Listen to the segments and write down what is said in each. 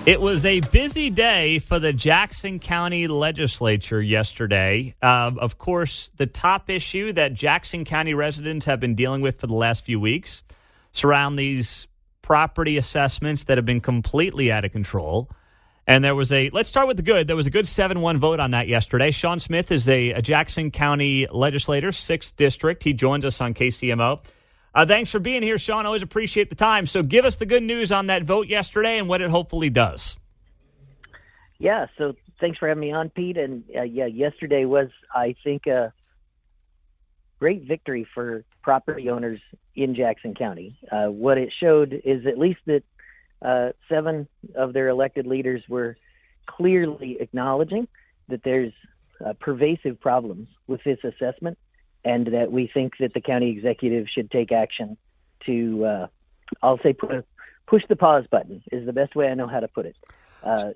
It was a busy day for the Jackson County Legislature yesterday. Of course, the top issue that Jackson County residents have been dealing with for the last few weeks surround these property assessments that have been completely out of control. And let's start with the good. There was a good 7-1 vote on that yesterday. Sean Smith is a Jackson County legislator, 6th District. He joins us on KCMO. Thanks for being here, Sean. Always appreciate the time. So give us the good news on that vote yesterday and what it hopefully does. Yeah, so thanks for having me on, Pete. And yesterday was, I think, a great victory for property owners in Jackson County. What it showed is at least that 7 of their elected leaders were clearly acknowledging that there's pervasive problems with this assessment, and that we think that the county executive should take action to, I'll say, push the pause button is the best way I know how to put it.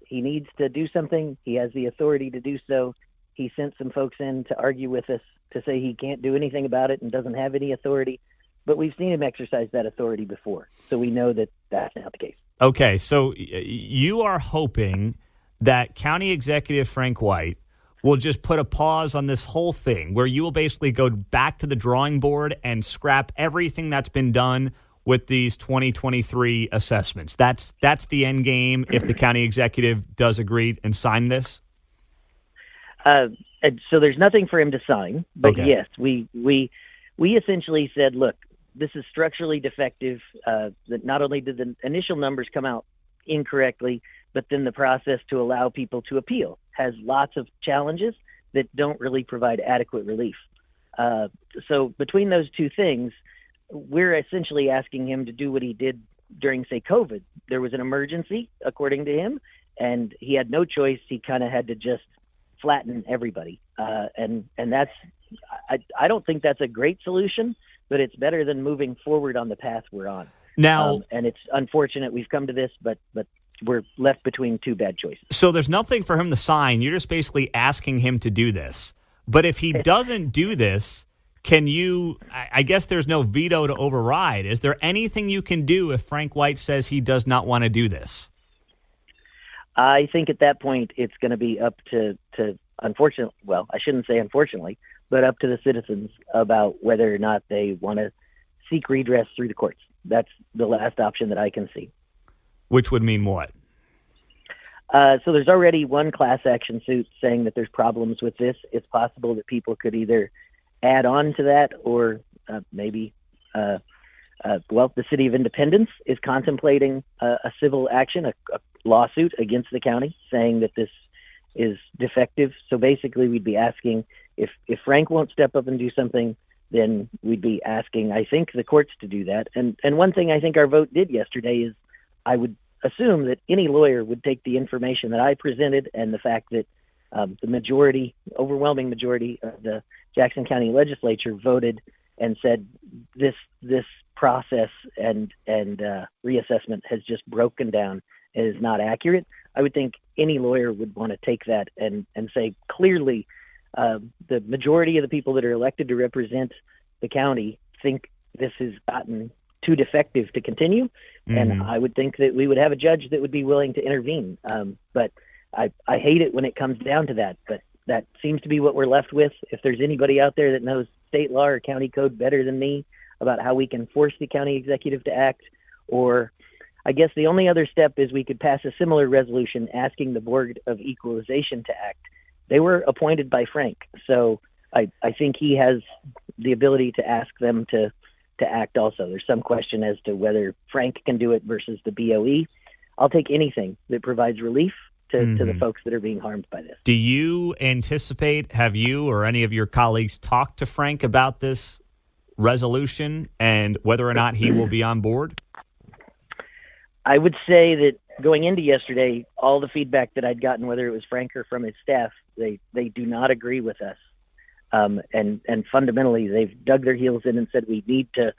He needs to do something. He has the authority to do so. He sent some folks in to argue with us to say he can't do anything about it and doesn't have any authority. But we've seen him exercise that authority before, so we know that that's not the case. Okay, so you are hoping that County Executive Frank White will just put a pause on this whole thing, where you will basically go back to the drawing board and scrap everything that's been done with these 2023 assessments. That's the end game if the county executive does agree and sign this? And so there's nothing for him to sign, but okay. Yes, we essentially said, look, this is structurally defective. That not only did the initial numbers come out incorrectly, but then the process to allow people to appeal has lots of challenges that don't really provide adequate relief. So between those two things, we're essentially asking him to do what he did during, say, COVID. There was an emergency, according to him, and he had no choice. He kind of had to just flatten everybody. And that's, I don't think that's a great solution, but it's better than moving forward on the path we're on. Now, and it's unfortunate we've come to this, but we're left between two bad choices. So there's nothing for him to sign. You're just basically asking him to do this. But if he doesn't do this, can you, I guess there's no veto to override. Is there anything you can do if Frank White says he does not want to do this? I think at that point it's going to be up to unfortunately, well, I shouldn't say unfortunately, but up to the citizens about whether or not they want to seek redress through the courts. That's the last option that I can see. Which would mean what? So there's already one class action suit saying that there's problems with this. It's possible that people could either add on to that or maybe, the City of Independence is contemplating a civil action, a lawsuit against the county saying that this is defective. So basically we'd be asking if Frank won't step up and do something, then we'd be asking, I think, the courts to do that. And one thing I think our vote did yesterday is I would assume that any lawyer would take the information that I presented and the fact that the overwhelming majority of the Jackson County Legislature voted and said this process and reassessment has just broken down and is not accurate. I would think any lawyer would want to take that and say clearly the majority of the people that are elected to represent the county think this has gotten too defective to continue. Mm-hmm. And I would think that we would have a judge that would be willing to intervene. But I hate it when it comes down to that, but that seems to be what we're left with. If there's anybody out there that knows state law or county code better than me about how we can force the county executive to act, or I guess the only other step is we could pass a similar resolution asking the Board of Equalization to act. They were appointed by Frank, so I think he has the ability to ask them to act also. There's some question as to whether Frank can do it versus the BOE. I'll take anything that provides relief to the folks that are being harmed by this. Do you anticipate, have you or any of your colleagues talked to Frank about this resolution and whether or not he will be on board? I would say that going into yesterday, all the feedback that I'd gotten, whether it was Frank or from his staff, they do not agree with us. And fundamentally, they've dug their heels in and said we need to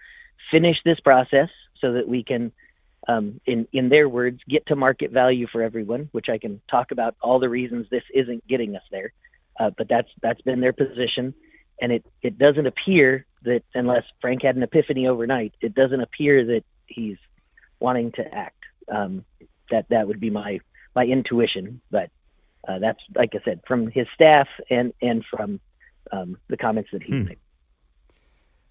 finish this process so that we can, in their words, get to market value for everyone, which I can talk about all the reasons this isn't getting us there. But that's been their position. And it doesn't appear that, unless Frank had an epiphany overnight, it doesn't appear that he's wanting to act. That would be my my intuition, but that's, like I said, from his staff and from the comments that he made.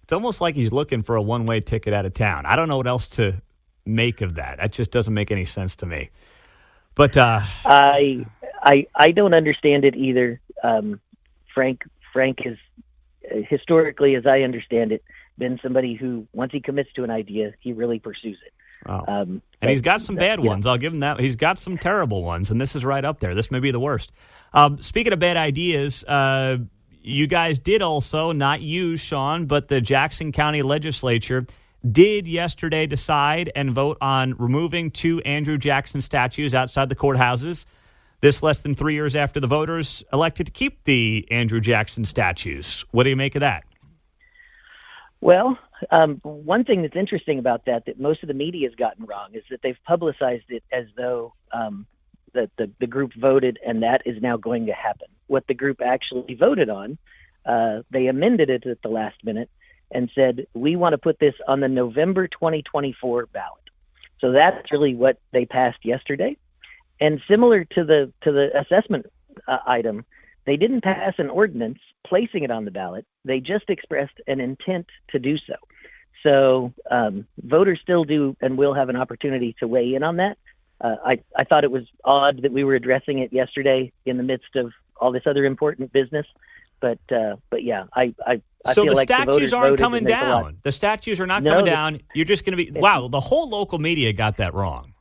It's almost like he's looking for a one-way ticket out of town. I don't know what else to make of that. That just doesn't make any sense to me. But I don't understand it either. Frank is historically, as I understand it, been somebody who, once he commits to an idea, he really pursues it. Oh. And he's got some bad ones. I'll give him that. He's got some terrible ones, and this is right up there. This may be the worst. Speaking of bad ideas, you guys did also, not you, Sean, but the Jackson County Legislature did yesterday decide and vote on removing 2 Andrew Jackson statues outside the courthouses. This less than 3 years after the voters elected to keep the Andrew Jackson statues. What do you make of that? Well, one thing that's interesting about that most of the media has gotten wrong is that they've publicized it as though the group voted and that is now going to happen. What the group actually voted on, they amended it at the last minute and said, we want to put this on the November 2024 ballot. So that's really what they passed yesterday. And similar to the assessment item, they didn't pass an ordinance placing it on the ballot. They just expressed an intent to do so. So voters still do and will have an opportunity to weigh in on that. I thought it was odd that we were addressing it yesterday in the midst of all this other important business. But yeah, I so feel the like statues the aren't coming down. The statues are not coming down. You're just going to be, wow, the whole local media got that wrong.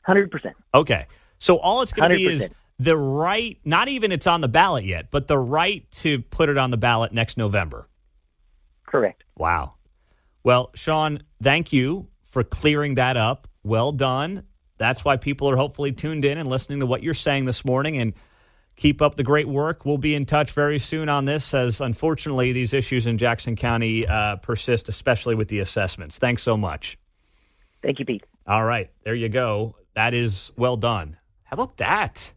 100%. Okay. So all it's going to be 100%. is the right, not even it's on the ballot yet, but the right to put it on the ballot next November. Correct. Wow. Well, Sean, thank you for clearing that up. Well done. That's why people are hopefully tuned in and listening to what you're saying this morning, and keep up the great work. We'll be in touch very soon on this, as unfortunately these issues in Jackson County persist, especially with the assessments. Thanks so much. Thank you, Pete. All right. There you go. That is well done. How about that?